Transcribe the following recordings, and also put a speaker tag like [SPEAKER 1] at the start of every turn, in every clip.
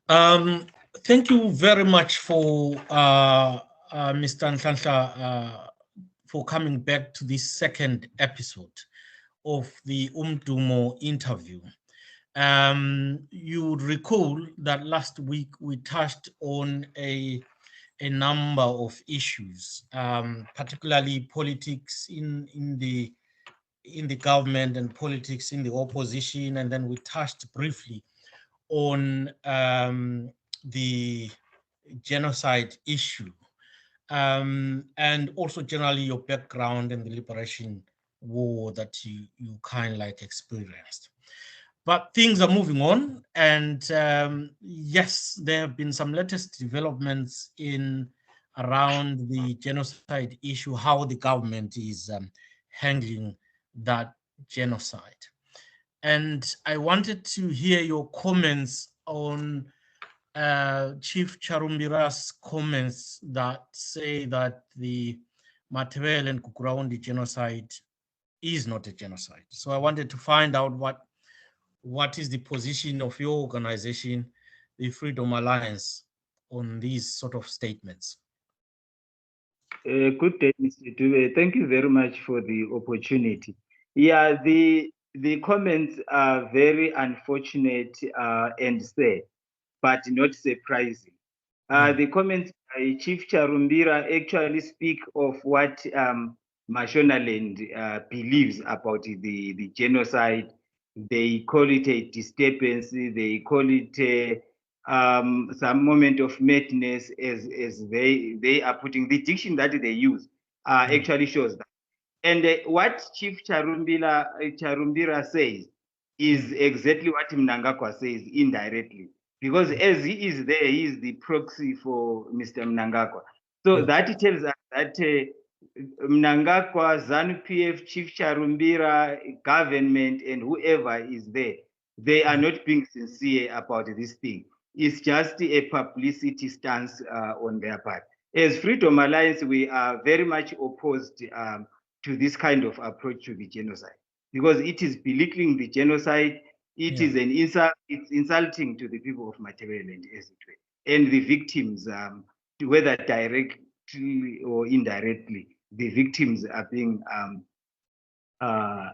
[SPEAKER 1] Um, Thank you very much for Mr. Nhlanhla for coming back to this second episode of the Umdumo interview. You would recall that last week we touched on a number of issues, particularly politics in the government and politics in the opposition, and then we touched briefly on the genocide issue, and also generally your background and the liberation war that you kind of like experienced. But things are moving on, and yes, there have been some latest developments in around the genocide issue, how the government is handling that genocide. And I wanted to hear your comments on Chief Charumbira's comments that say that the Matebeleland and Kukuraundi genocide is not a genocide. So I wanted to find out what is the position of your organization, the Freedom Alliance, on these sort of statements.
[SPEAKER 2] Good day, Mr. Dube. Thank you very much for the opportunity. Yeah, the comments are very unfortunate and sad, but not surprising. The comments by Chief Charumbira actually speak of what Mashonaland believes about the genocide. They call it a disturbance. They call it some moment of madness, as they are putting the diction that they use actually shows that. And what Chief Charumbira says is exactly what Mnangagwa says indirectly, because as he is there, he is the proxy for Mr. Mnangagwa. So that tells us that Mnangagwa, ZANU-PF, Chief Charumbira, government, and whoever is there, they are not being sincere about this thing. It's just a publicity stance on their part. As Freedom Alliance, we are very much opposed to this kind of approach to the genocide, because it is belittling the genocide. It is an insult. It's insulting to the people of Matebeleland, as it were, and the victims, whether directly or indirectly, the victims are being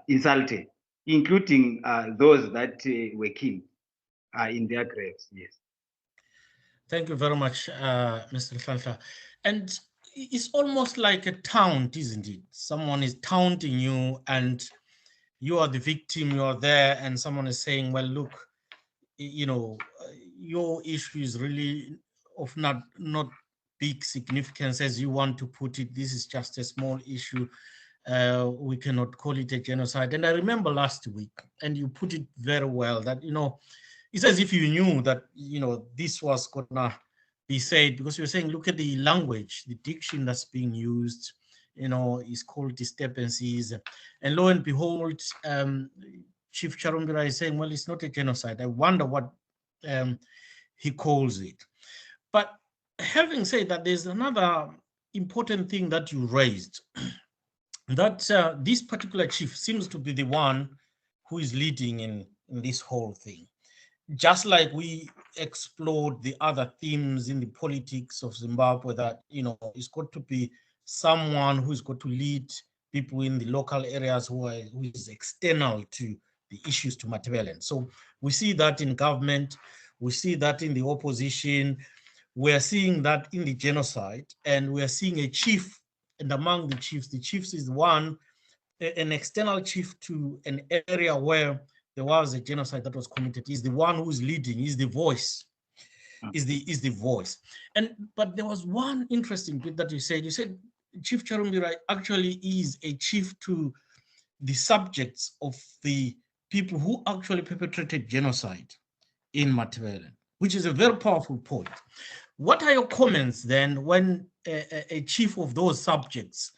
[SPEAKER 2] insulted, including those that were killed in their graves. Yes.
[SPEAKER 1] Thank you very much, Mr. Nhlanhla. And it's almost like a taunt, isn't it? Someone is taunting you, and you are the victim. You are there, and someone is saying, "Well, look, you know, your issue is really of not big significance as you want to put it. This is just a small issue. We cannot call it a genocide." And I remember last week, and you put it very well, that it's as if you knew that this was gonna be said, because you're saying, look at the language, the diction that's being used, is called disturbances, and lo and behold, Chief Charumbira is saying, well, it's not a genocide. I wonder what he calls it. But having said that, there's another important thing that you raised, that this particular chief seems to be the one who is leading in this whole thing. Just like we explored the other themes in the politics of Zimbabwe, that it's got to be someone who's got to lead people in the local areas who is external to the issues to Matebeleland. So we see that in government, we see that in the opposition, we're seeing that in the genocide, and we're seeing a chief, and among the chiefs is one, an external chief to an area where there was a genocide that was committed. Is the one who's leading, is the voice, is the voice. But there was one interesting bit that you said. You said Chief Charumbira actually is a chief to the subjects of the people who actually perpetrated genocide in Matebeleland, which is a very powerful point. What are your comments then when a chief of those subjects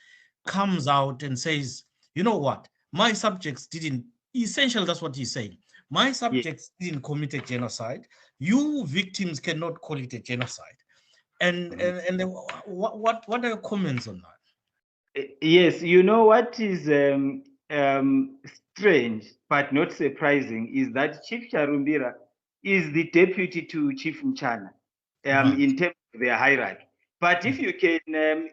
[SPEAKER 1] comes out and says, you know what, my subjects didn't, essentially that's what he's saying, my subjects didn't commit a genocide, you victims cannot call it a genocide. And what are your comments on that?
[SPEAKER 2] Yes, you know what is strange but not surprising is that Chief Charumbira is the deputy to Chief Nhlanhla
[SPEAKER 1] Right.
[SPEAKER 2] in terms of their hierarchy. But if you can,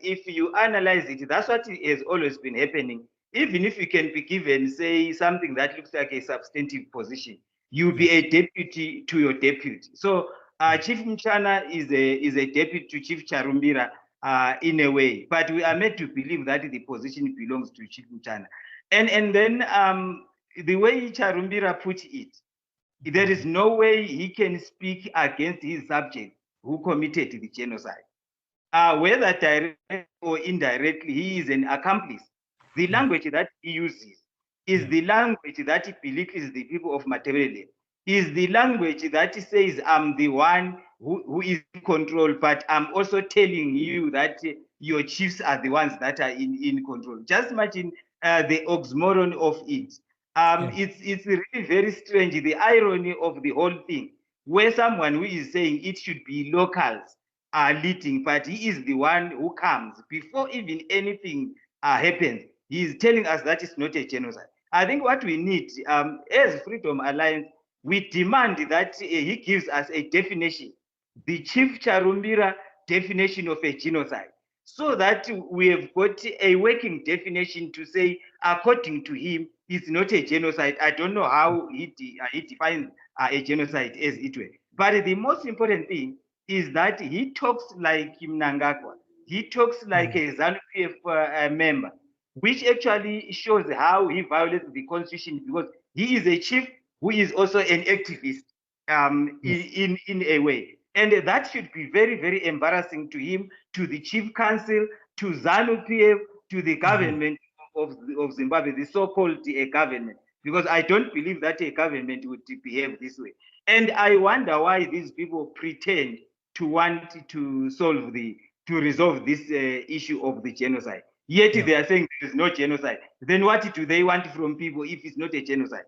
[SPEAKER 2] if you analyze it, that's what has always been happening. Even if you can be given, say, something that looks like a substantive position, you'll be a deputy to your deputy. So Chief Nhlanhla is a deputy to Chief Charumbira in a way, but we are made to believe that the position belongs to Chief Nhlanhla. And then the way Charumbira put it, there is no way he can speak against his subject who committed the genocide. Whether directly or indirectly, he is an accomplice. The language that he uses is the language that belittles the people of Matebeleland, is the language that says, I'm the one who is in control, but I'm also telling you that your chiefs are the ones that are in control. Just imagine the oxymoron of it. It's really very strange, the irony of the whole thing, where someone who is saying it should be locals are leading, but he is the one who comes before even anything happens. He is telling us that it's not a genocide. I think what we need, as Freedom Alliance, we demand that he gives us a definition, the Chief Charumbira definition of a genocide, so that we have got a working definition to say, according to him, it's not a genocide. I don't know how he defines a genocide as it were. But the most important thing is that he talks like Mnangagwa. He talks like a ZANU-PF member, which actually shows how he violates the constitution, because he is a chief who is also an activist in a way. And that should be very, very embarrassing to him, to the chief council, to ZANU-PF, to the government of Zimbabwe, the so-called government, because I don't believe that a government would behave this way. And I wonder why these people pretend to want to resolve this issue of the genocide. Yet they are saying there is no genocide. Then what do they want from people if it's not a genocide?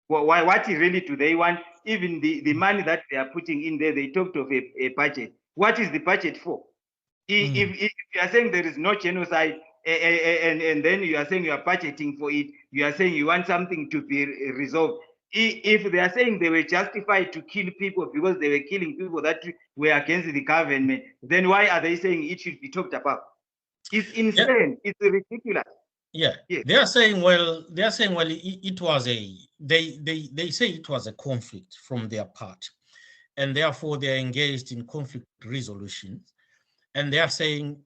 [SPEAKER 2] Well, what really do they want? Even the money that they are putting in there, they talked of a budget. What is the budget for? If you are saying there is no genocide, and then you are saying you are budgeting for it, you are saying you want something to be resolved. If they are saying they were justified to kill people because they were killing people that were against the government, then why are they saying it should be talked about? It's insane. It's ridiculous.
[SPEAKER 1] Yeah, they are saying, well, it was they say it was a conflict from their part, and therefore they are engaged in conflict resolution. And they are saying,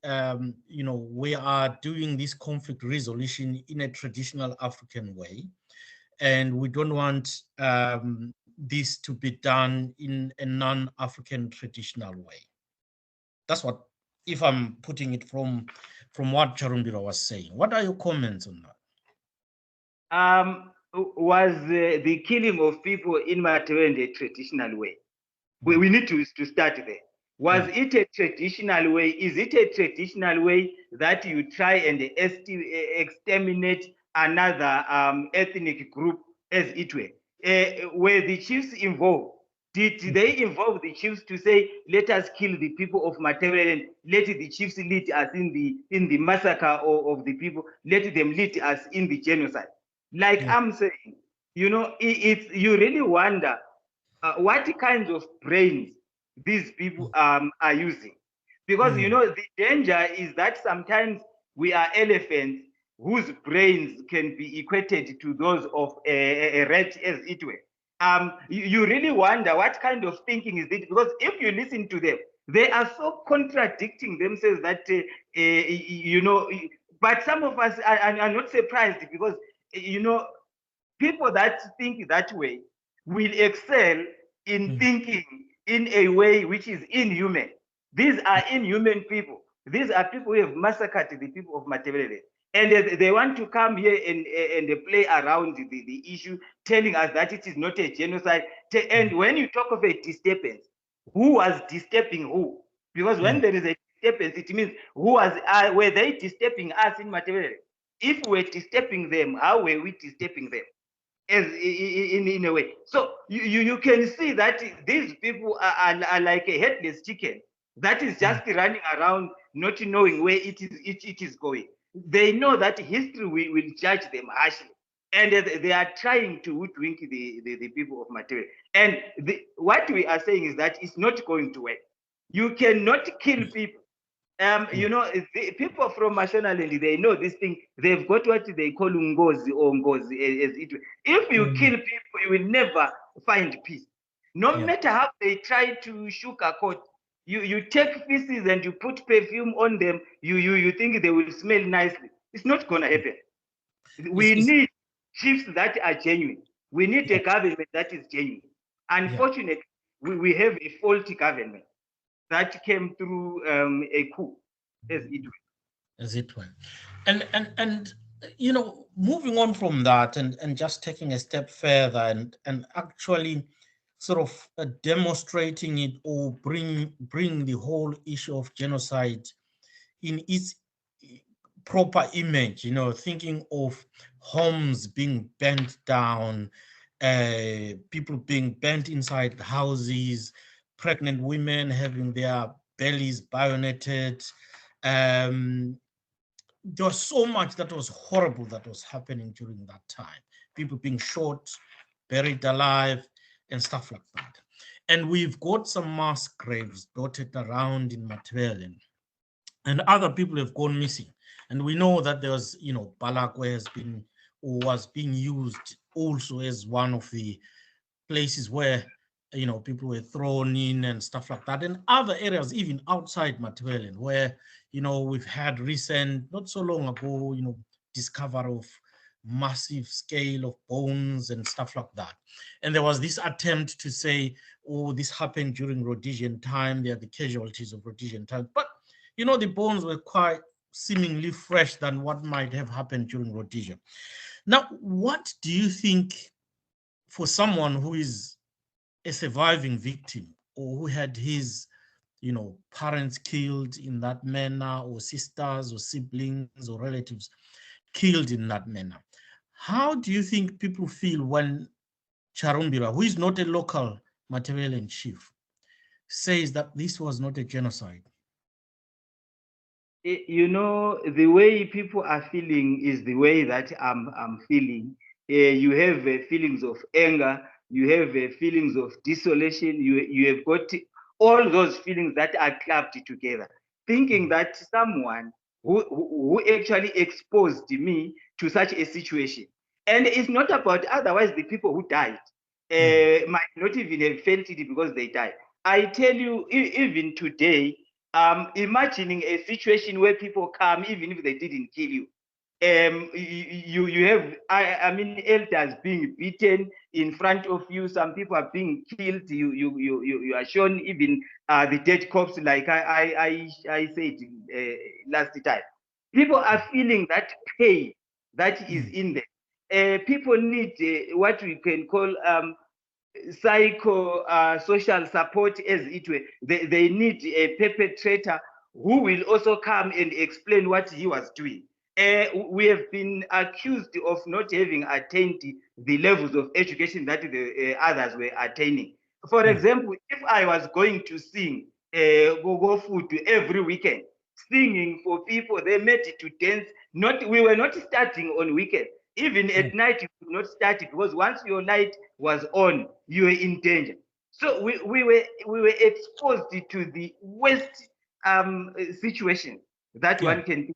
[SPEAKER 1] we are doing this conflict resolution in a traditional African way, and we don't want this to be done in a non-African traditional way. That's what, if I'm putting it from what Charumbira was saying. What are your comments on
[SPEAKER 2] that? Was the killing of people in Matebeleland a traditional way? We need to start there. Was it a traditional way? Is it a traditional way that you try and exterminate another ethnic group as it were? Were the chiefs involved? Did they involve the chiefs to say, let us kill the people of Matebeleland, let the chiefs lead us in the massacre of the people, let them lead us in the genocide? Like I'm saying, you really wonder what kinds of brains these people are using. Because, the danger is that sometimes we are elephants whose brains can be equated to those of a rat, as it were. You really wonder what kind of thinking is it, because if you listen to them, they are so contradicting themselves that, but some of us are not surprised, because, people that think that way will excel in thinking in a way which is inhuman. These are inhuman people. These are people who have massacred the people of Matebeleland. And they want to come here and play around the issue, telling us that it is not a genocide. And when you talk of a disturbance, who was disturbing who? Because when there is a disturbance, it means were they disturbing us in Matebeleland? If we're disturbing them, how were we disturbing them? As in a way. So you can see that these people are like a headless chicken that is just running around, not knowing where it is going. They know that history will judge them harshly. And they are trying to hoodwink the people of Matebeleland. And what we are saying is that it's not going to work. You cannot kill people. You know, the people from Mashonaland, they know this thing. They've got what they call ungozi or ngozi. If you kill people, you will never find peace. No matter how they try to sugarcoat, you take feces and you put perfume on them, you think they will smell nicely. It's not going to happen. We need chiefs that are genuine. We need a government that is genuine. Unfortunately, we have a faulty government that came through a coup, as it were.
[SPEAKER 1] As it were. And you know, moving on from that and just taking a step further and actually sort of demonstrating it or bring the whole issue of genocide in its proper image, you know, thinking of homes being burnt down, people being burnt inside houses, pregnant women having their bellies bayoneted. There was so much that was horrible that was happening during that time. People being shot, buried alive, and stuff like that. And we've got some mass graves dotted around in Matebeleland, and other people have gone missing. And we know that there was, you know, Balakwe has been or was being used also as one of the places where, you know, people were thrown in and stuff like that. And other areas, even outside Matebeleland, where, you know, we've had recent, not so long ago, you know, discovery of massive scale of bones and stuff like that. And there was this attempt to say, oh, this happened during Rhodesian time. They are the casualties of Rhodesian time. But, you know, the bones were quite seemingly fresh than what might have happened during Rhodesia. Now, what do you think for someone who is a surviving victim or who had his, you know, parents killed in that manner, or sisters or siblings or relatives killed in that manner? How do you think people feel when Charumbira, who is not a local Matebeleland chief, says that this was not a genocide?
[SPEAKER 2] You know, the way people are feeling is the way that I'm feeling. You have feelings of anger, you have feelings of desolation, you have got all those feelings that are clubbed together, thinking that someone who actually exposed me to such a situation. And it's not about otherwise the people who died might not even have felt it because they died. I tell you, even today, imagining a situation where people come, even if they didn't kill you. You have, I mean, elders being beaten in front of you. Some people are being killed. You are shown even the dead corpse, like I said last time. People are feeling that pain that is in them. People need what we can call social support, as it were. They need a perpetrator who will also come and explain what he was doing. We have been accused of not having attained the levels of education that the others were attaining. For example, if I was going to sing go food every weekend, singing for people, they met to dance. We were not starting on weekends. Even at night, you could not start it, because once your light was on, you were in danger. So we were exposed to the worst situation that one can do.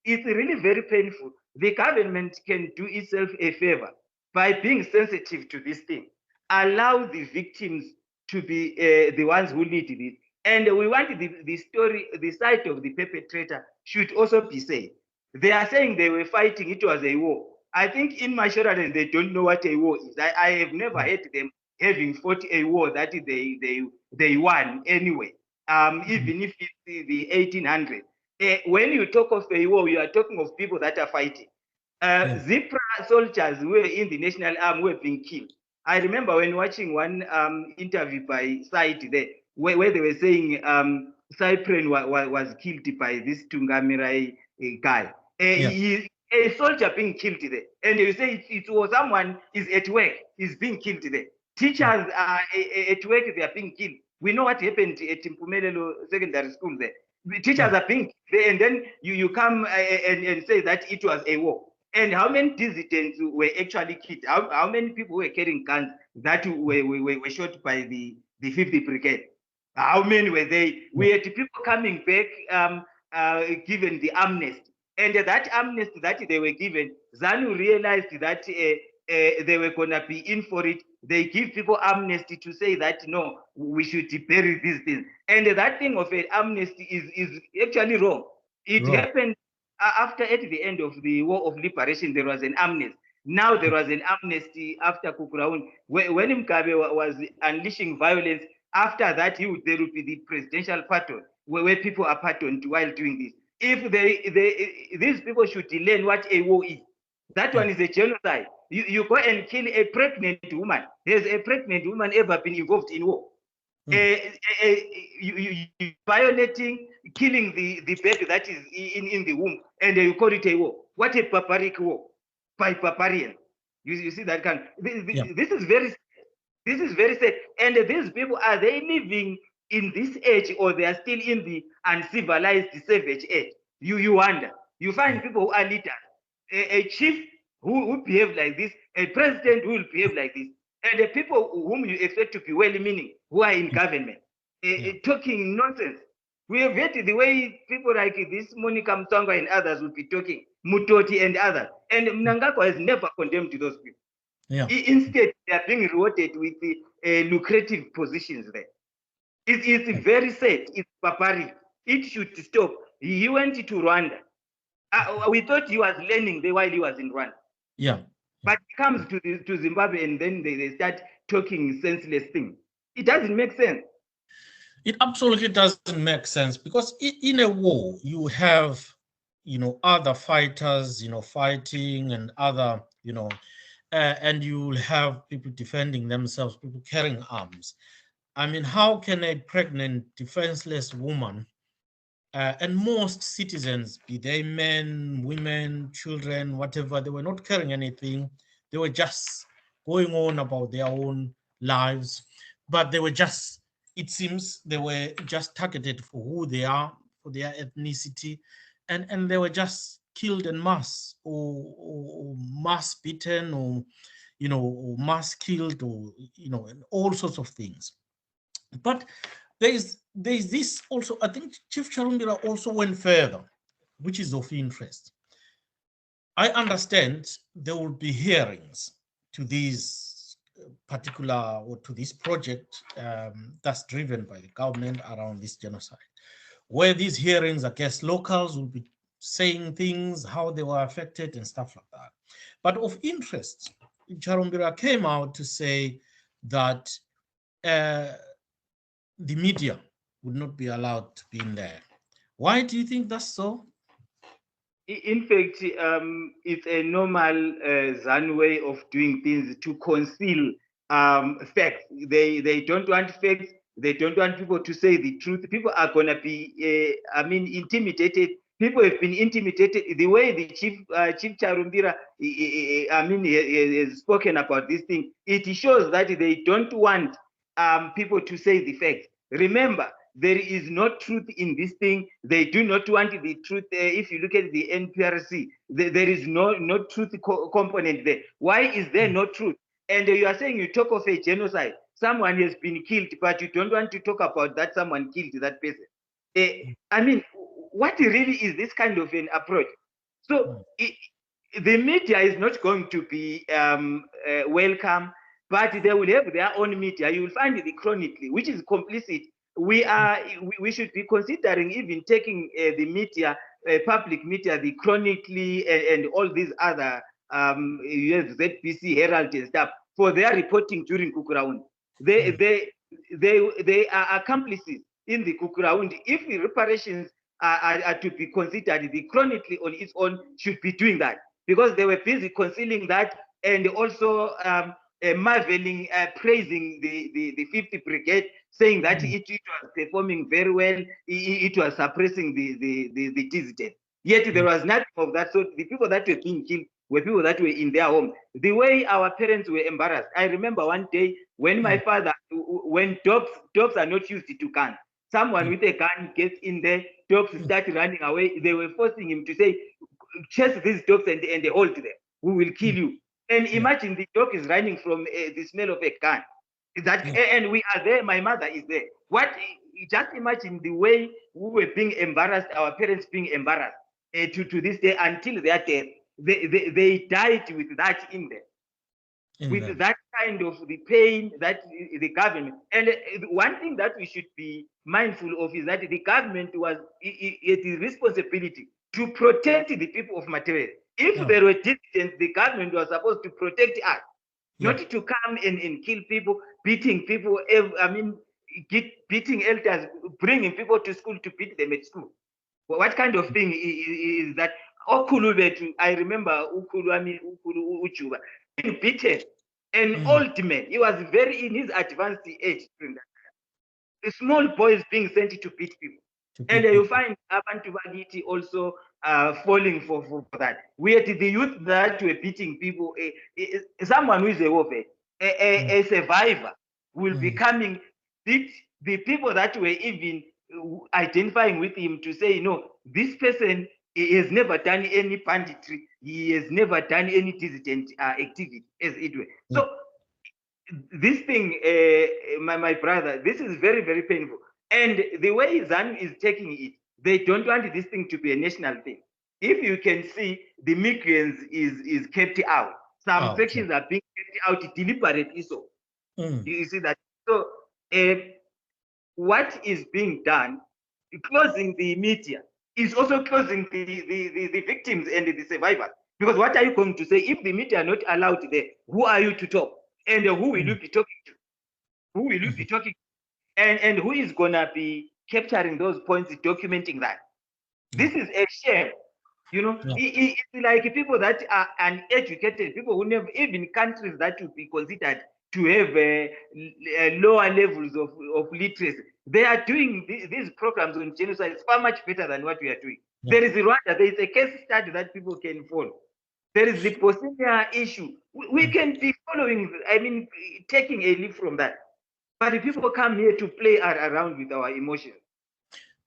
[SPEAKER 2] It's really very painful. The government can do itself a favor by being sensitive to this thing. Allow the victims to be the ones who lead this. And we want the story, the side of the perpetrator should also be said. They are saying they were fighting, it was a war. I think in Mashonaland, they don't know what a war is. I have never heard them having fought a war that they won anyway, even if it's the 1800s. When you talk of a war, you are talking of people that are fighting. Zebra soldiers who were in the National Army were being killed. I remember when watching one interview by Site there, where they were saying Cyprian was killed by this Tungamira guy. A soldier being killed there. And you say it was someone is at work, is being killed there. Teachers are at work, they are being killed. We know what happened at Mpumelelo Secondary School there. The teachers are being there, and then you come and say that it was a war. And how many dissidents were actually killed? How many people were carrying guns that were shot by the 50th Brigade? How many were they? We had people coming back, given the amnesty. And that amnesty that they were given, ZANU realized that they were going to be in for it. They give people amnesty to say that, no, we should bury these things. And that thing of an amnesty is actually wrong. It happened after, at the end of the War of Liberation, there was an amnesty. Now there was an amnesty after Kukuraun. When Ncube was unleashing violence, after that, there would be the presidential pardon, where people are pardoned while doing this. If these people should learn what a war is, that one is a genocide. You go and kill a pregnant woman. Has a pregnant woman ever been involved in war? You violating, killing the baby that is in the womb, and you call it a war. What a barbaric war by barbarians. You see that kind. This is very sad. And these people, are they living in this age, or they are still in the uncivilized savage age? You wonder. You find people who are leaders, a chief who behave like this, a president who will behave like this, and the people whom you expect to be well-meaning, who are in government, talking nonsense. We have heard the way people like this Monica Mtwanga and others would be talking, Mutoti and others, and Mnangagwa has never condemned those people. Instead, they are being rewarded with lucrative positions there. It's very sad. It's barbaric. It should stop. He went to Rwanda. We thought he was learning there while he was in Rwanda. But he comes to Zimbabwe, and then they start talking senseless things. It doesn't make sense.
[SPEAKER 1] It absolutely doesn't make sense, because in a war, you have, other fighters, fighting, and other, and you'll have people defending themselves, people carrying arms. I mean, how can a pregnant, defenseless woman, and most citizens, be they men, women, children, whatever, they were not carrying anything. They were just going on about their own lives, but they were just, it seems, they were just targeted for who they are, for their ethnicity, and they were just killed en masse, or mass beaten, or, or mass killed, or, and all sorts of things. But there's this also. I think Chief Charumbira also went further, which is of interest. I understand there will be hearings to these particular, or to this project that's driven by the government around this genocide, where these hearings, I guess locals will be saying things, how they were affected and stuff like that. But of interest, Charumbira came out to say that the media would not be allowed to be in there. Why do you think that's so?
[SPEAKER 2] In fact, it's a normal ZANU way of doing things to conceal facts. They don't want facts. They don't want people to say the truth. People are going to be, intimidated. People have been intimidated. The way the Chief Charumbira, has spoken about this thing, it shows that they don't want people to say the facts. Remember, there is no truth in this thing. They do not want the truth. If you look at the NPRC, there is no truth component there. Why is there no truth? And you are saying, you talk of a genocide. Someone has been killed, but you don't want to talk about that someone killed that person. What really is this kind of an approach? So the media is not going to be welcome, but they will have their own media. You will find the Chronicle, which is complicit. We should be considering even taking the media, public media, the Chronicle, and all these other ZBC, Herald and stuff, for their reporting during Kukuraund. They are accomplices in the Kukuraund. If the reparations are to be considered, the Chronicle on its own should be doing that, because they were busy concealing that, and also marveling, praising the 50th Brigade, saying that it was performing very well, it was suppressing the dissident. Yet there was nothing of that. So the people that were being killed were people that were in their home. The way our parents were embarrassed. I remember one day when my father, when dogs are not used to guns, someone with a gun gets in there, dogs start running away. They were forcing him to say, chase these dogs and hold them. We will kill you. And imagine the dog is running from the smell of a gun. And we are there. My mother is there. Just imagine the way we were being embarrassed, our parents being embarrassed to this day until their death. They died with that in them. With that kind of the pain that the government, and one thing that we should be mindful of is that the government was it is responsibility to protect the people of Matebeleland. If there were dissidents, the government was supposed to protect us, not to come and kill people, beating people. I mean, beating elders, bringing people to school to beat them at school. What kind of thing is that? I remember Ukulu Uchuba being beaten, an old man. He was very in his advanced age during that time. The small boys being sent to beat people. And you find Abantu Bagiti also falling for that. We had the youth that were beating people. Someone who is a warfare, a survivor, will be coming, beat the people that were even identifying with him to say, no, this person has never done any banditry. He has never done any dissident activity, as it were. So this thing, my brother, this is very, very painful. And the way ZANU is taking it, they don't want this thing to be a national thing. If you can see, the migrants is kept out. Some sections are being kept out deliberately so. You see that? So what is being done, closing the media, is also closing the victims and the survivors. Because what are you going to say? If the media are not allowed there, who are you to talk? And who will you be talking to? Who will you be talking to? And who is going to be capturing those points, documenting that? This is a shame. You know, it's like people that are uneducated, people who never, even countries that would be considered to have lower levels of literacy. They are doing these programs on genocide far much better than what we are doing. There is Rwanda, there is a case study that people can follow. There is the Bosnia issue. We can be following, I mean, taking a leaf from that. But if people come here to play around with our emotions.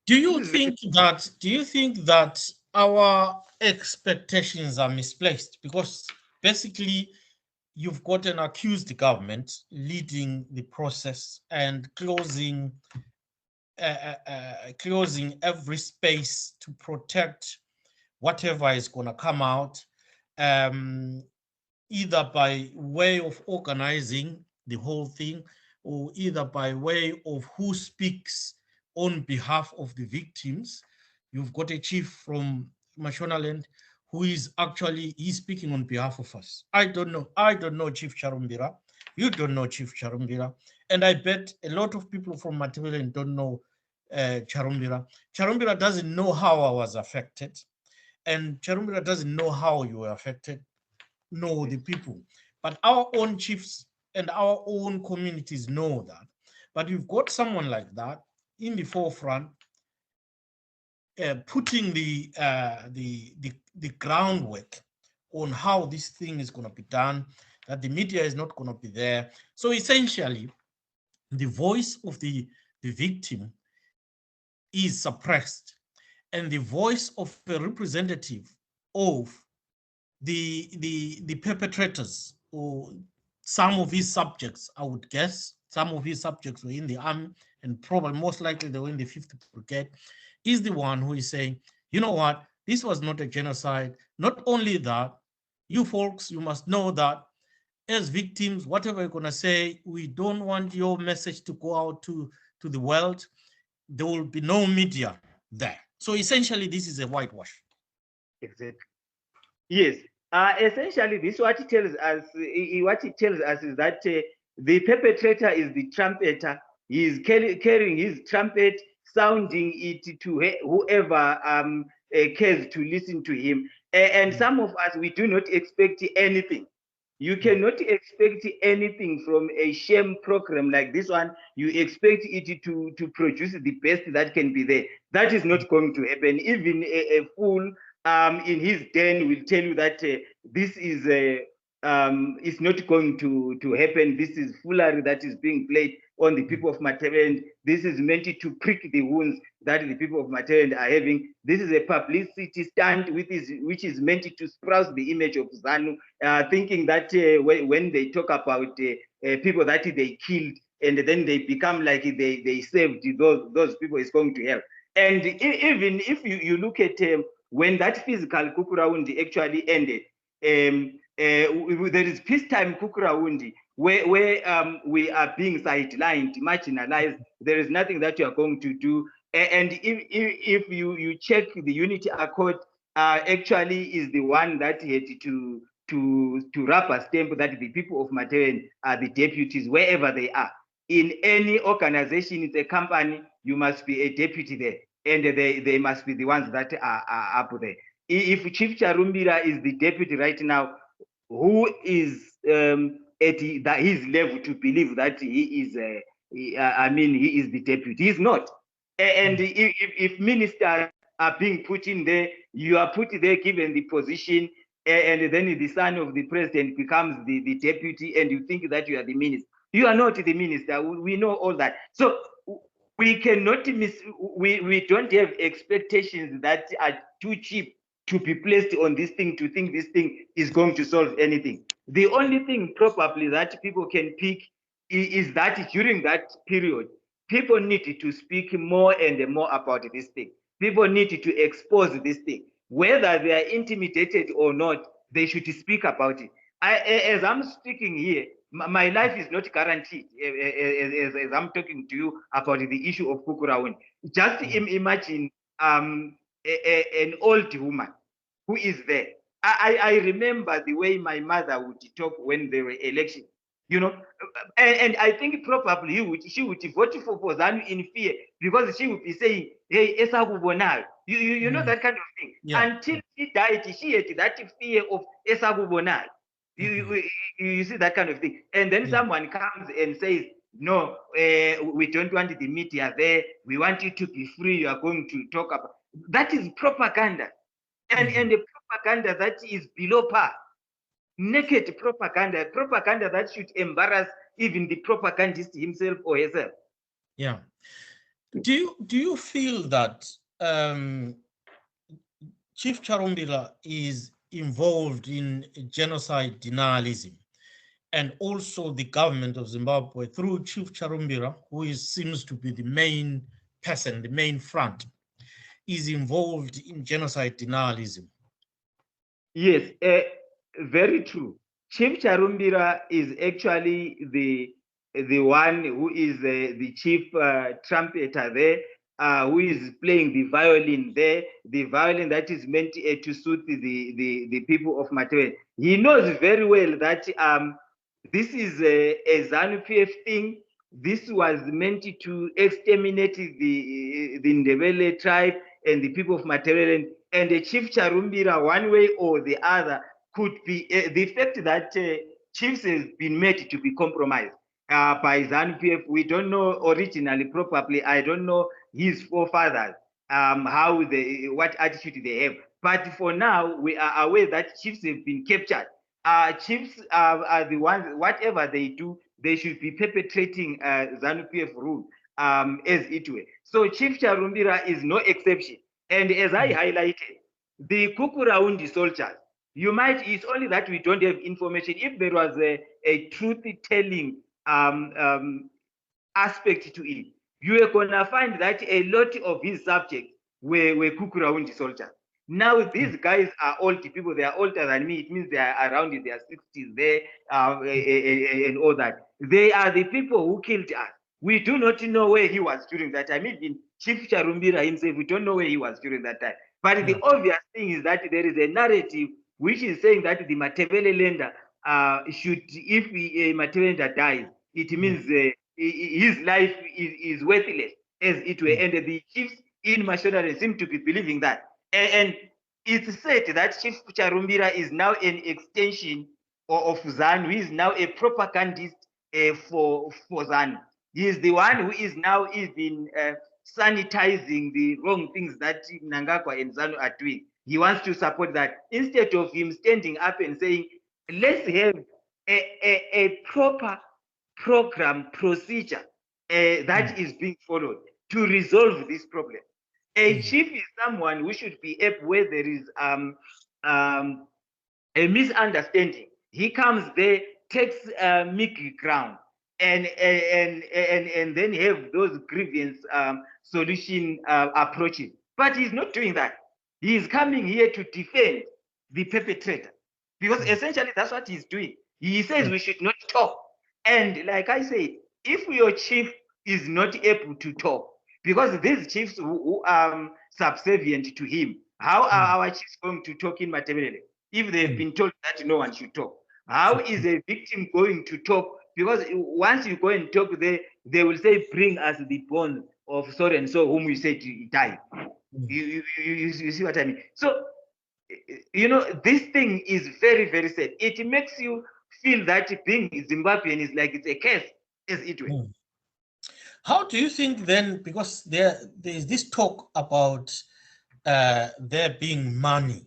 [SPEAKER 1] Do you think that our expectations are misplaced? Because basically, you've got an accused government leading the process and closing every space to protect whatever is going to come out, either by way of organizing the whole thing or either by way of who speaks on behalf of the victims. You've got a chief from Mashonaland who is actually, he's speaking on behalf of us. I don't know Chief Charumbira. You don't know Chief Charumbira. And I bet a lot of people from Matebeleland don't know Charumbira. Charumbira doesn't know how I was affected. And Charumbira doesn't know how you were affected, nor the people. But our own chiefs and our own communities know that. But you've got someone like that in the forefront, putting the groundwork on how this thing is going to be done, that the media is not going to be there. So essentially, the voice of the victim is suppressed, and the voice of a representative of the perpetrators, or some of his subjects, I would guess, some of his subjects were in the army, and probably most likely they were in the 5th Brigade, is the one who is saying, you know what, this was not a genocide. Not only that, you folks, you must know that as victims, whatever you're going to say, we don't want your message to go out to the world. There will be no media there. So essentially, this is a whitewash.
[SPEAKER 2] Exactly. Yes. Essentially, this what it tells us. What it tells us is that the perpetrator is the trumpeter. He is carrying his trumpet, sounding it to whoever cares to listen to him. And some of us, we do not expect anything. You cannot expect anything from a shame program like this one. You expect it to produce the best that can be there. That is not going to happen. Even a fool in his den will tell you that this is it's not going to happen. This is foolery that is being played. on the people of Matebeleland. This is meant to prick the wounds that the people of Matebeleland are having. This is a publicity stunt which is meant to sprout the image of ZANU, thinking that when they talk about people that they killed, and then they become like they saved those people, is going to help. And even if you look at when that physical Kukuraundi actually ended, there is peacetime Kukuraundi where we are being sidelined, marginalized. There is nothing that you are going to do. And if you check the Unity Accord, actually is the one that had to rubber stamp that the people of Matebeleland are the deputies wherever they are. In any organization, it's a company, you must be a deputy there, and they must be the ones that are up there. If Chief Charumbira is the deputy right now, who is at his level to believe that he is, he is the deputy? He's not. And if ministers are being put in there, you are put there given the position, and then the son of the president becomes the deputy, and you think that you are the minister. You are not the minister. We know all that. So we cannot we don't have expectations that are too cheap to be placed on this thing, to think this thing is going to solve anything. The only thing probably that people can pick is that during that period, people need to speak more and more about this thing. People need to expose this thing. Whether they are intimidated or not, they should speak about it. As I'm speaking here, my life is not guaranteed as I'm talking to you about the issue of Kukurawuni. Just imagine an old woman who is there. I remember the way my mother would talk when there were elections, and I think probably she would vote for ZANU in fear, because she would be saying, hey, Esagubonal. You know that kind of thing. Yeah. Until she died, she had that fear of Esagubonal. You see that kind of thing. And then someone comes and says, no, we don't want the media there. We want you to be free. You are going to talk about. That is propaganda. And the propaganda that is below par. Naked propaganda that should embarrass even the propagandist himself or herself.
[SPEAKER 1] Yeah. Do you feel that Chief Charumbira is involved in genocide denialism, and also the government of Zimbabwe through Chief Charumbira, who seems to be the main person, the main front, is involved in genocide denialism?
[SPEAKER 2] Yes, very true. Chief Charumbira is actually the one who is the chief trumpeter there, who is playing the violin there, the violin that is meant to suit the people of Matebeleland. He knows very well that this is a ZANU-PF thing. This was meant to exterminate the Ndebele tribe and the people of Matebeleland. And the Chief Charumbira, one way or the other, could be the fact that chiefs has been made to be compromised by ZANU-PF. We don't know originally, probably, I don't know his forefathers, what attitude they have. But for now, we are aware that chiefs have been captured. Chiefs are the ones, whatever they do, they should be perpetrating ZANU-PF rule as it were. So Chief Charumbira is no exception. And as I highlighted, the Kukuraundi soldiers, it's only that we don't have information. If there was a truth-telling aspect to it, you are going to find that a lot of his subjects were Kukuraundi soldiers. Now, these guys are old people. They are older than me. It means they are around in their 60s there and all that. They are the people who killed us. We do not know where he was during that time. Even Chief Charumbira himself, we don't know where he was during that time. But the obvious thing is that there is a narrative which is saying that the Matebeleland should, if a Matebeleland dies, it means his life is worthless, as it were. And the chiefs in Mashonaland seem to be believing that. And it's said that Chief Charumbira is now an extension of ZANU. He is now a propagandist for ZANU. He is the one who is now even sanitizing the wrong things that Mnangagwa and ZANU are doing. He wants to support that, instead of him standing up and saying, let's have a proper program procedure that is being followed to resolve this problem. A chief is someone who should be able, where there is a misunderstanding. He comes there, takes mickey ground, and then have those grievance solution approaches. But he's not doing that. He is coming here to defend the perpetrator, because essentially that's what he's doing. He says we should not talk. And like I said, if your chief is not able to talk, because these chiefs who are subservient to him, how are our chiefs going to talk in Matebeleland if they've been told that no one should talk? How is a victim going to talk? Because once you go and talk there, they will say, bring us the bones of so and so whom we said died. You see what I mean? So, you know, this thing is very, very sad. It makes you feel that being Zimbabwean is like it's a curse, as it were.
[SPEAKER 1] How do you think then, because there is this talk about there being money,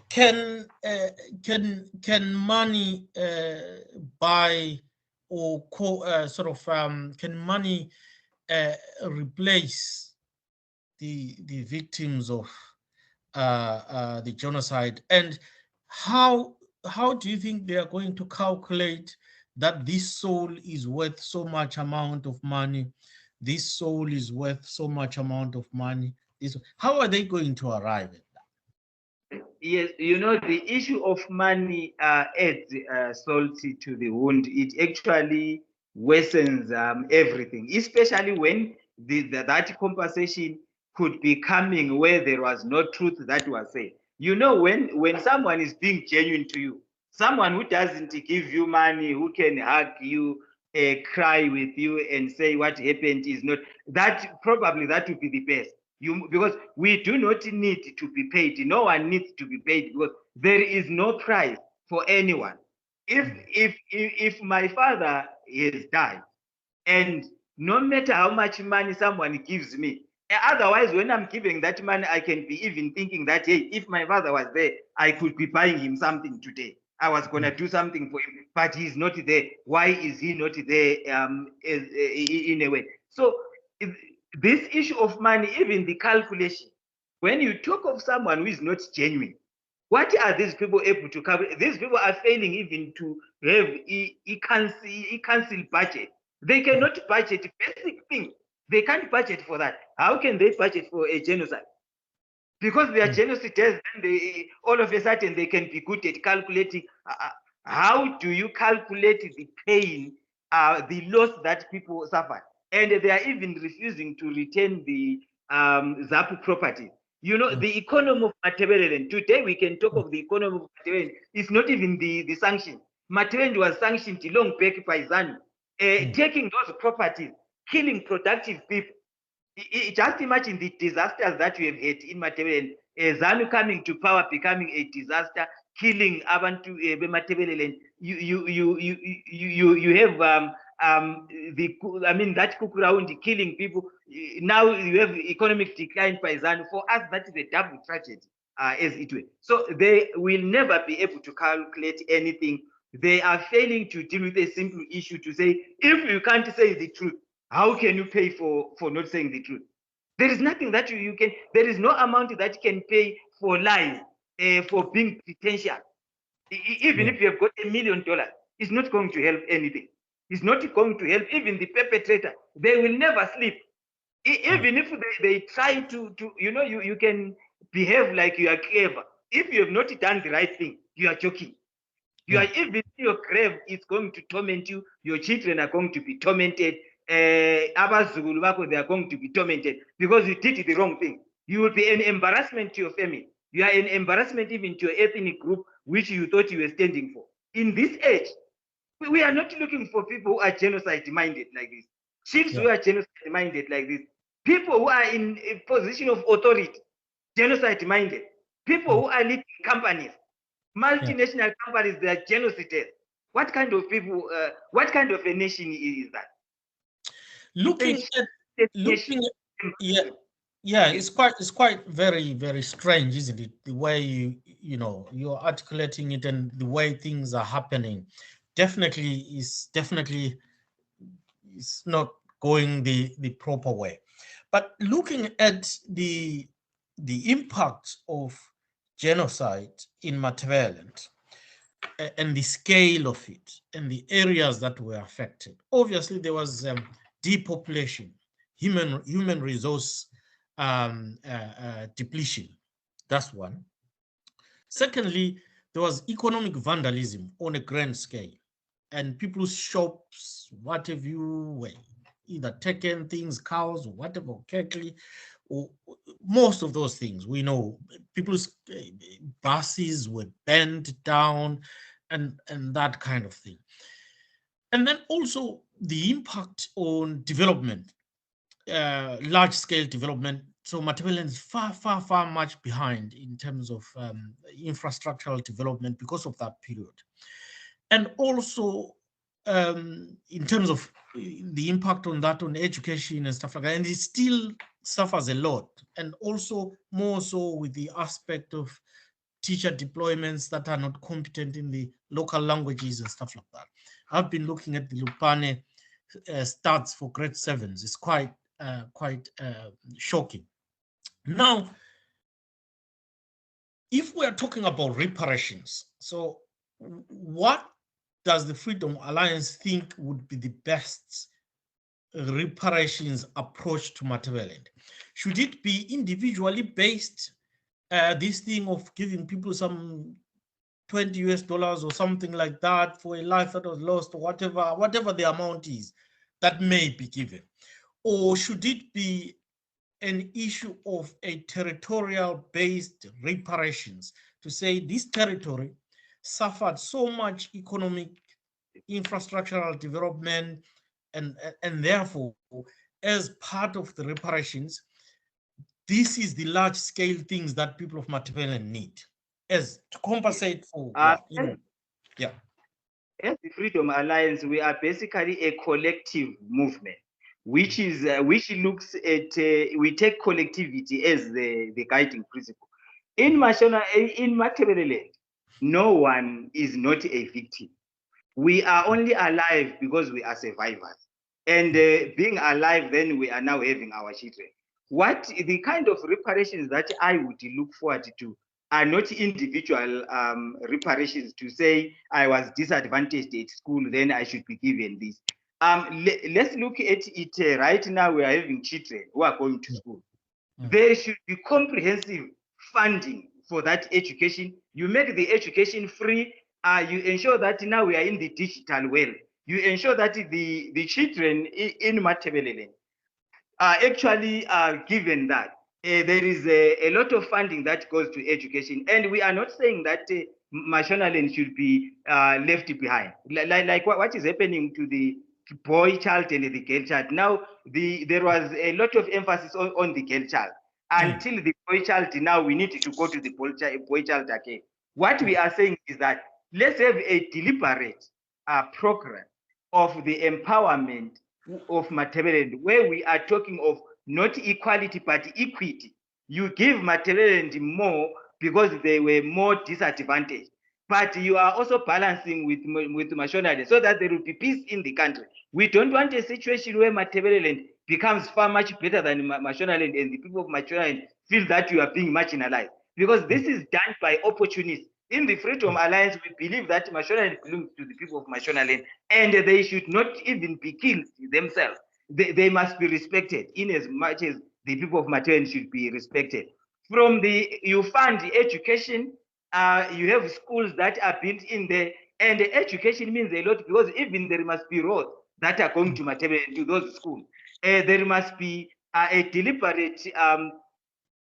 [SPEAKER 1] can money buy or can money replace the victims of the genocide? And how do you think they are going to calculate that this soul is worth so much amount of money, this soul is worth so much amount of money? How are they going to arrive at that?
[SPEAKER 2] Yes, you know, the issue of money adds salt to the wound. It actually worsens everything, especially when that compensation could be coming where there was no truth that was said. You know, when someone is being genuine to you, someone who doesn't give you money, who can hug you, cry with you and say what happened is not, that probably that would be the best. Because we do not need to be paid. No one needs to be paid, because there is no price for anyone. If my father has died, and no matter how much money someone gives me, otherwise when I'm giving that money, I can be even thinking that, hey, if my father was there, I could be buying him something today. I was going to do something for him, but he's not there. Why is he not there in a way? So this issue of money, even the calculation, when you talk of someone who is not genuine, what are these people able to cover? These people are failing even to have a council budget. They cannot budget basic things. They can't budget for that. How can they budget for a genocide? Because they are genocides, then all of a sudden they can be good at calculating. How do you calculate the pain, the loss that people suffer? And they are even refusing to return the ZAP property. You know, the economy of Matebeleland, today we can talk of the economy of Matebeleland. It's not even the sanction. Matebeleland was sanctioned long back by ZANU, taking those properties, killing productive people. Just imagine the disasters that we have had in Matebeleland. ZANU coming to power, becoming a disaster, killing abantu Matebeleland. You have that Kukuraundi killing people. Now you have economic decline by ZANU. For us, that is a double tragedy, as it were. So they will never be able to calculate anything. They are failing to deal with a simple issue to say, if you can't say the truth, how can you pay for not saying the truth? There is nothing that you can, there is no amount that can pay for lies, for being pretentious. Even if you have got $1 million, it's not going to help anything. It's not going to help even the perpetrator. They will never sleep. Even if they try to you know, you can behave like you are clever. If you have not done the right thing, you are joking. You are, even your grave is going to torment you. Your children are going to be tormented. They are going to be tormented because you did the wrong thing. You will be an embarrassment to your family. You are an embarrassment even to your ethnic group, which you thought you were standing for. In this age, we are not looking for people who are genocide minded like this. Chiefs who are genocide minded like this. People who are in a position of authority, genocide minded. People who are leading companies, multinational companies, they are genocides. What kind of people, what kind of a nation is that?
[SPEAKER 1] Looking at, it's quite very, very strange, isn't it? The way you're articulating it and the way things are happening. Definitely it's not going the proper way. But looking at the impact of genocide in Matebeleland and the scale of it and the areas that were affected, obviously there was depopulation, human resource depletion. That's one. Secondly, there was economic vandalism on a grand scale, and people's shops, what have you, were either taken, things, cows, or whatever, cattle, or most of those things. We know people's buses were burned down, and that kind of thing. And then also the impact on development, large-scale development. So Matebeleland is far much behind in terms of infrastructural development because of that period. And also in terms of the impact on that on education and stuff like that, and it still suffers a lot. And also more so with the aspect of teacher deployments that are not competent in the local languages and stuff like that. I've been looking at the Lupane stats for grade 7s. It's quite shocking. Now, if we are talking about reparations, so what does the Freedom Alliance think would be the best reparations approach to Matebeleland? Should it be individually based, this thing of giving people some $20 or something like that for a life that was lost, or whatever the amount is that may be given? Or should it be an issue of a territorial-based reparations to say this territory suffered so much economic, infrastructural development, and therefore, as part of the reparations, this is the large-scale things that people of Matebeleland need as to compensate for. Yeah.
[SPEAKER 2] As the Freedom Alliance, we are basically a collective movement, which is which looks at we take collectivity as the guiding principle. In Matebeleland, no one is not a victim. We are only alive because we are survivors, and being alive, then we are now having our children. What the kind of reparations that I would look forward to are not individual reparations to say I was disadvantaged at school, then I should be given this. Let's look at it right now. We are having children who are going to school. There should be comprehensive funding for that education. You make the education free. You ensure that now we are in the digital world. You ensure that the children in Matebeleland are actually given that. There is a lot of funding that goes to education, and we are not saying that Mashonaland should be left behind. Like what is happening to the boy child and the girl child. Now, there was a lot of emphasis on the girl child. Until the boy child, now we need to go to the boy child again. What we are saying is that let's have a deliberate program of the empowerment of Matebeleland, where we are talking of not equality but equity. You give Matebeleland more because they were more disadvantaged, but you are also balancing with Mashonaland so that there will be peace in the country. We don't want a situation where Matebeleland becomes far much better than Mashonaland, and the people of Mashonaland feel that you are being marginalized, because this is done by opportunists. In the Freedom Alliance, we believe that Mashonaland belongs to the people of Mashonaland, and they should not even be killed themselves. They must be respected in as much as the people of Matebeleland should be respected. From you fund the education, you have schools that are built in there, and the education means a lot, because even there must be roads that are going to Matebeleland, to those schools. There must be a deliberate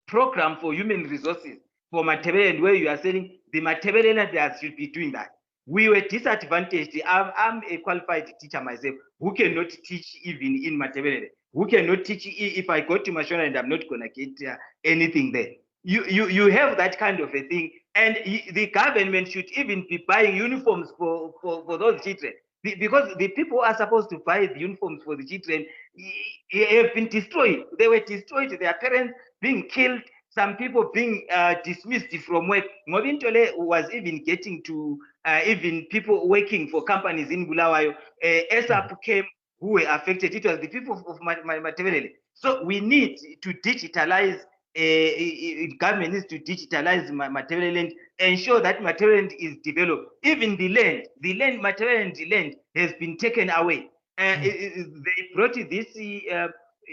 [SPEAKER 2] program for human resources for Matebeleland, where you are saying the Matebelelanders should be doing that. We were disadvantaged. I'm a qualified teacher myself who cannot teach even in Matebeleland, who cannot teach. If I go to Mashonaland, I'm not going to get anything there. You have that kind of a thing, and the government should even be buying uniforms for those children, because the people who are supposed to buy the uniforms for the children have been destroyed. They were destroyed, their parents being killed, some people being dismissed from work. Ngobintole was even getting to even people working for companies in Bulawayo. ESAP came who were affected. It was the people of Matebeleland. So we need to digitalize, government needs to digitalize Matebeleland, ensure that Matebeleland is developed. Even the land, Matebeleland land has been taken away. They brought this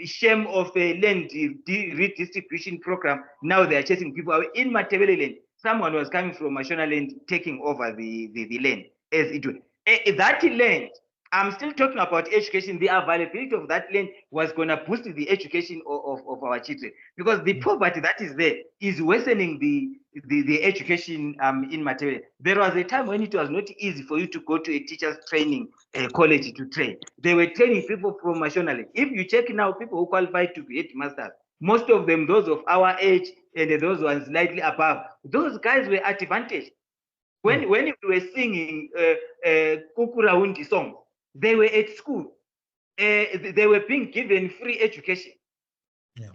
[SPEAKER 2] shame of a land redistribution program. Now they are chasing people away. In Matebeleland, someone was coming from Mashonaland taking over the land as it were. That land, I'm still talking about education. The availability of that land was going to boost the education of our children, because the poverty that is there is worsening the education in Matebeleland. There was a time when it was not easy for you to go to a teacher's training college to train. They were training people from Mashonaland. If you check now, people who qualified to be headmasters, most of them, those of our age and those ones slightly above, those guys were advantaged. When we were singing Kukuraundi songs, they were at school. They were being given free education.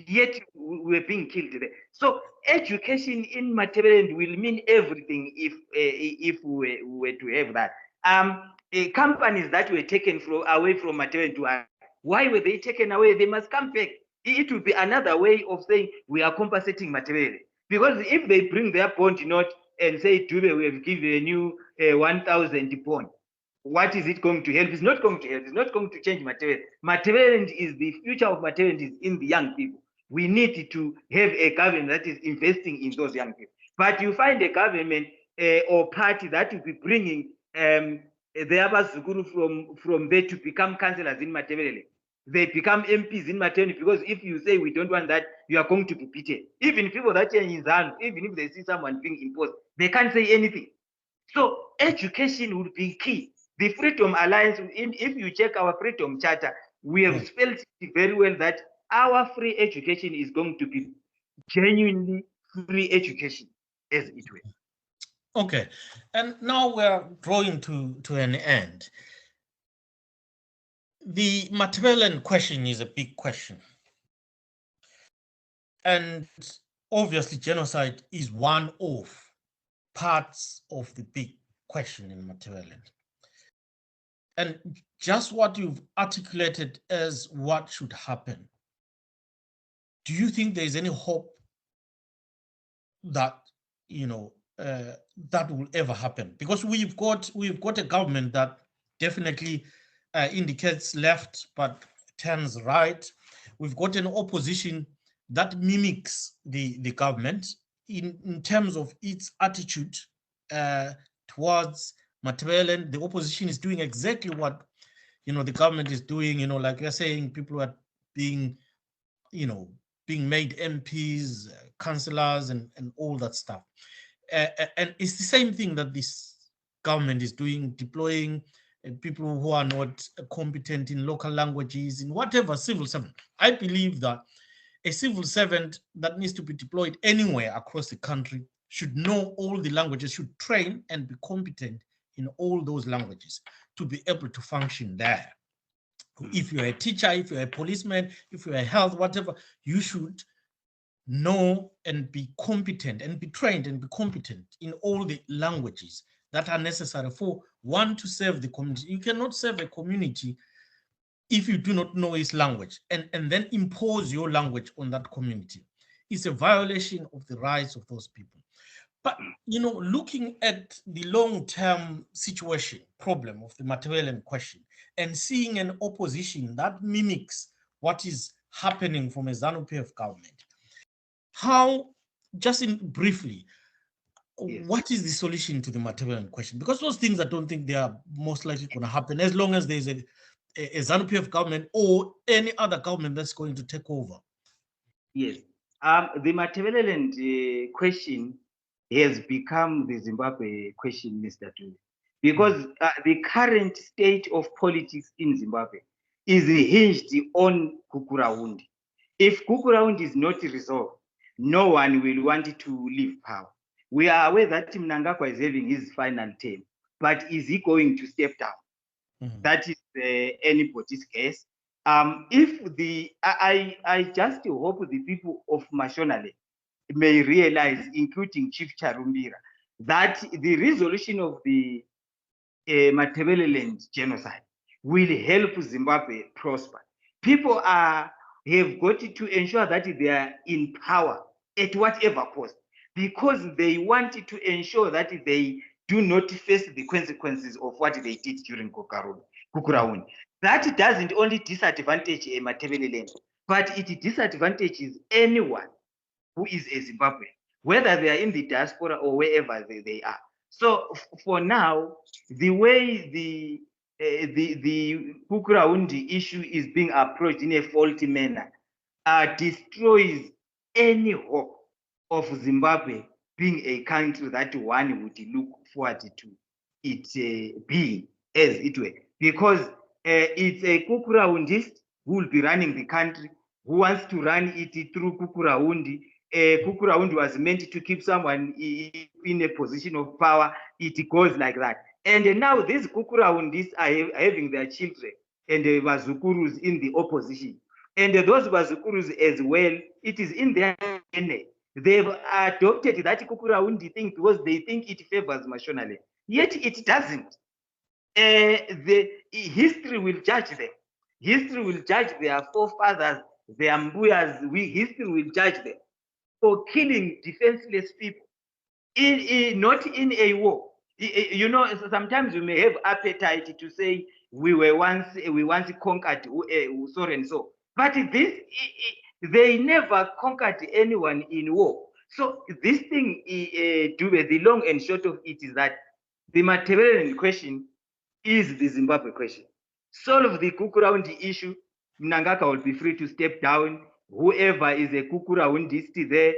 [SPEAKER 2] Yet we were being killed there. So education in Matebeleland will mean everything if we were to have that. Companies that were taken away from Matebeleland to why were they taken away? They must come back. It will be another way of saying we are compensating Matebeleland. Because if they bring their bond note and say, Dube, we have given you 1,000 bond, what is it going to help? It's not going to help. It's not going to change Matebeleland. Matebeleland is the future of Matebeleland is in the young people. We need to have a government that is investing in those young people. But you find a government or party that will be bringing the Abazukuru from there to become councillors in Matebeleland. They become MPs in Matebeleland, because if you say we don't want that, you are going to be beaten. Even people that are in ZANU, even if they see someone being imposed, they can't say anything. So education would be key. The Freedom Alliance, if you check our Freedom Charter, we have spelled it very well that our free education is going to be genuinely free education, as it were.
[SPEAKER 1] Okay, and now we're drawing to an end. The Matebeleland question is a big question. And obviously genocide is one of parts of the big question in Matebeleland. And just what you've articulated as what should happen, do you think there's any hope that, that will ever happen? Because we've got a government that definitely indicates left but turns right. We've got an opposition that mimics the government in terms of its attitude towards Matebeleland. The opposition is doing exactly what the government is doing. Like you're saying, people are being made MPs, councillors, and all that stuff. And it's the same thing that this government is doing, deploying people who are not competent in local languages, in whatever civil servant. I believe that a civil servant that needs to be deployed anywhere across the country should know all the languages, should train and be competent in all those languages to be able to function there. If you're a teacher, if you're a policeman, if you're a health, whatever, you should know and be competent and be trained and be competent in all the languages that are necessary for one to serve the community. You cannot serve a community if you do not know its language and then impose your language on that community. It's a violation of the rights of those people. But, looking at the long-term situation, problem of the Matebeleland question, and seeing an opposition that mimics what is happening from a ZANU-PF government, how, just briefly, yes, what is the solution to the Matebeleland question? Because those things I don't think they are most likely going to happen as long as there's a ZANU-PF government or any other government that's going to take over.
[SPEAKER 2] Yes, the Matebeleland question has become the Zimbabwe question, Mr. Dube, because the current state of politics in Zimbabwe is hinged on Kukuraundi. If Kukuraundi is not resolved, no one will want to leave power. We are aware that Mnangagwa is having his final term, but is he going to step down? That is anybody's guess. I just hope the people of Mashonaland may realize, including Chief Charumbira, that the resolution of the Matebeleland genocide will help Zimbabwe prosper. People have got to ensure that they are in power at whatever cost, because they want to ensure that they do not face the consequences of what they did during Kukurauni. That doesn't only disadvantage Matebeleland, but it disadvantages anyone who is a Zimbabwean, whether they are in the diaspora or wherever they are. So for now, the way the Kukurauni issue is being approached in a faulty manner destroys any hope of Zimbabwe being a country that one would look forward to it being as it were, because it's a Kukuraundist who will be running the country, who wants to run it through Kukuraundi. Kukuraundi was meant to keep someone in a position of power. It goes like that. And now these Kukuraundis are having their children and the Vazukurus in the opposition. And those Vazukurus as well, it is in their DNA. They've adopted that Kukuraundi thing because they think it favors Mashonale. Yet it doesn't. The history will judge them. History will judge their forefathers, their Mbuyas. History will judge them for killing defenseless people, not in a war. You know, sometimes you may have appetite to say we once conquered so and so, but they never conquered anyone in war. So this thing, the long and short of it is that the Matebeleland question is the Zimbabwe question. Solve the Kukurauni issue, Mnangagwa will be free to step down. Whoever is a Kukuraundist there,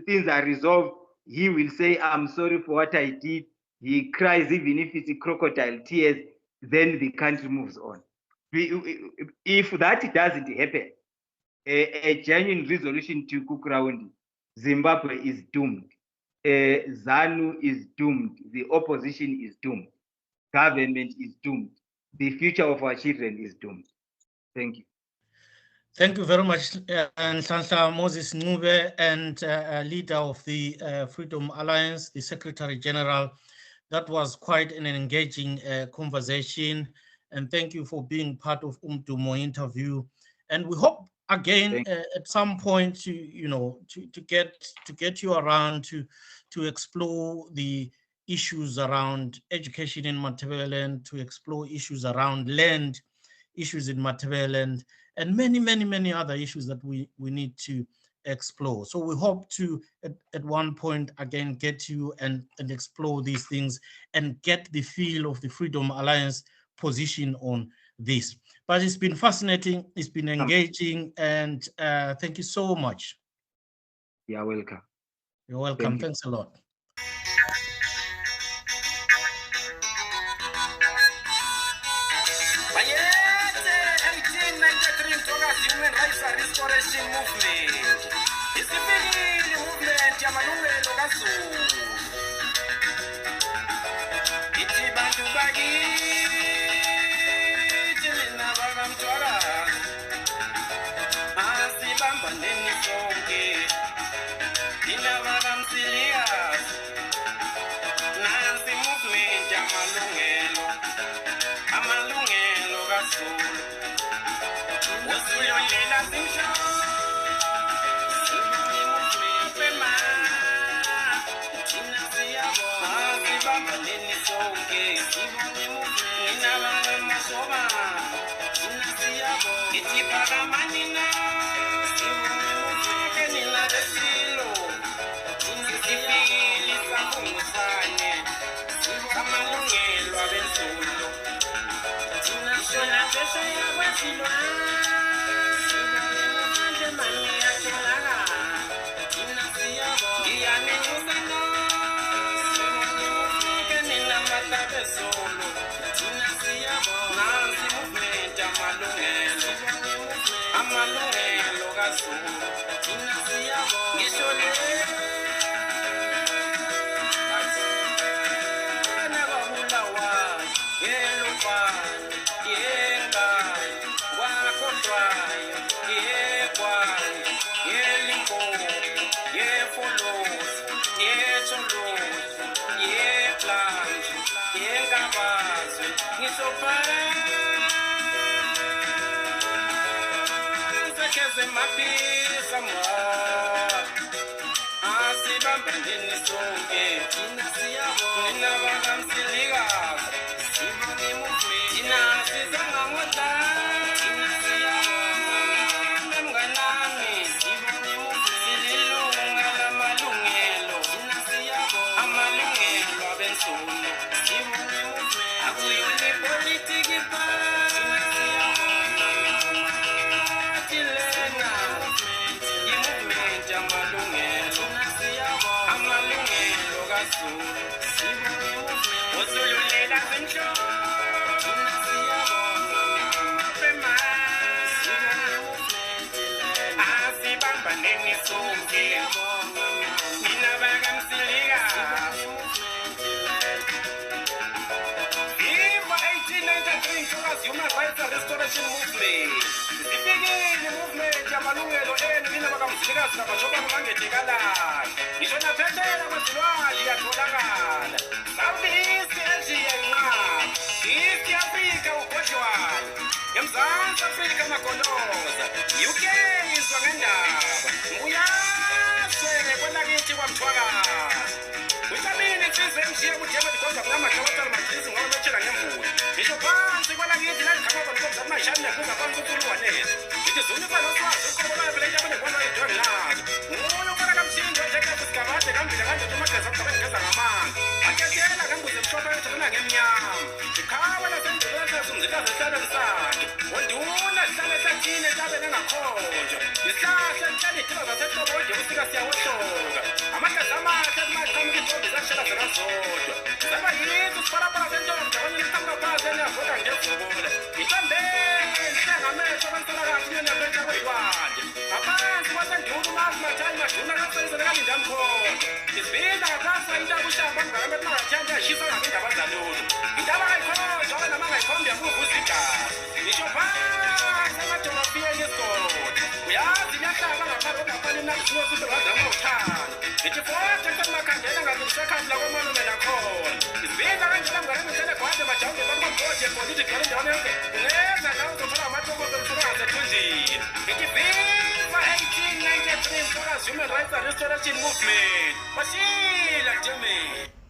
[SPEAKER 2] things are resolved. He will say, I'm sorry for what I did. He cries, even if it's crocodile tears, then the country moves on. If that doesn't happen, a genuine resolution to Kukurauni, Zimbabwe is doomed. ZANU is doomed. The opposition is doomed. Government is doomed. The future of our children is doomed. Thank you.
[SPEAKER 1] Thank you very much, Nhlanhla Moses Ncube, and leader of the Freedom Alliance, the Secretary General. That was quite an engaging conversation, and thank you for being part of Umdumo interview. And we hope again at some point to get you around to explore the issues around education in Matebeleland, to explore issues around land issues in Matebeleland, and many other issues that we need to explore. So we hope to at one point again get you and explore these things and get the feel of the Freedom Alliance position on this. But it's been fascinating, it's been engaging, and thank you so much.
[SPEAKER 2] You're welcome.
[SPEAKER 1] You're welcome. Thanks a lot.
[SPEAKER 3] Human Rights Restoration Movement. It's the big movement yamalungelo kaZulu. Ithi bantu bakithi mina bakamthwala. Asibambaneni sonke. Thina bakamsilikas. Nansi movement yamalungelo. Amalungelo kaZulu. Usiyoyela zimsho. Sibani movement ema. Thina siyabona. Asibambaneni sonke. Sibani movement. Thina bangamasoba. Thina siyabona. Ithi phakamanina. Sibani movement. Nina besilo. Thina siyabona. Safungusane. Amalungelo abensulo. Thina shona besha yakwazilwa. Amalungelo kaZulu. Thina siyabona. Ngisho Ngisho Azemapisa mwa asibambaneni sonke thina siyabona nina bakamsilikazi sibone movement thina sizangamodla thina siyabona mnganami sibone movement sililunga lamalungelo thina siyabona amalungelo abensuku sibone movement akuyona ipolitiki pa thina siyabona tilena i-movement amalungelo amalungelo kaZulu sibone movement usululela zinhloko asibambaneni sonke nina bakamsilika Viva 1893 Ntokazi Human Rights and Restoration Movement sifikile movement yamalungelo enu nina bakamsilikazi nabajoba mangedekalayo ngisho naphethela kwazilwali yatholakala South East Asia inqaba East Africa ugodlwayo eMzansi Afrika magoloza UK izwa ngendaba mbuyaswe kwelakithi kwamthwakazi Utamini tsize mshiya kujema dikonza mnama kawatala machizi ngwa mechela ngembuya Nisho phansi kwelakithi nalikhamba nkomza mashani yakuza phansi ukuluwa neza Itizuni panoswazi ukobola vile njabane kwano idwani lazo Nguyo kona kamshindo ejeka kusikabate kambila kanje tumageza kukabene keza ngamanga Aketela kambuze mshopa yetu kuna ngemnyama Chikawa na sendeleza sumzikaze hlale msaki Wonduna hlale tatine tabe nengakhonjo Islahle hlale ithiba zasehlobo wode usika siyawohloka Amagaza amathe kumachamuka intombi zashela zikazodwa Zaba yizo siparapara sentombi Jabanye nisamka phansi eniyavoka ngevukule Itambeni hlengamehlo abansalakazi nyenyaventsha kweyiwanje Ngaphansi kwasendulo umazi mathayi maduna kakuseyiseleka lindamkhonto Isibiza ngaphansi intaba ushamba mngakameti mangathanda yashisa ngabe indaba zalulu Intaba kayikhonjwa wena mangayikhombi yakuvuza igazi Ngisho phansi emadolofiyeni esigodwa Uyazi liyahlaba ngaphansi ongafani nakuziniwe futhi wazama uthando Ngithi futhi kusemakhandela ngathi kusekhambula kwamalume nakhona Isibiza kanjela mngakameti ngithele gwade majawunge bakwamboje politiki gcwale indawana yonke Ungeza nawe uzothola amathokozo emsakazi ethunjini Ngithi Viva 1893 Ntokazi Human Rights and Restoration Movement Bashila Germany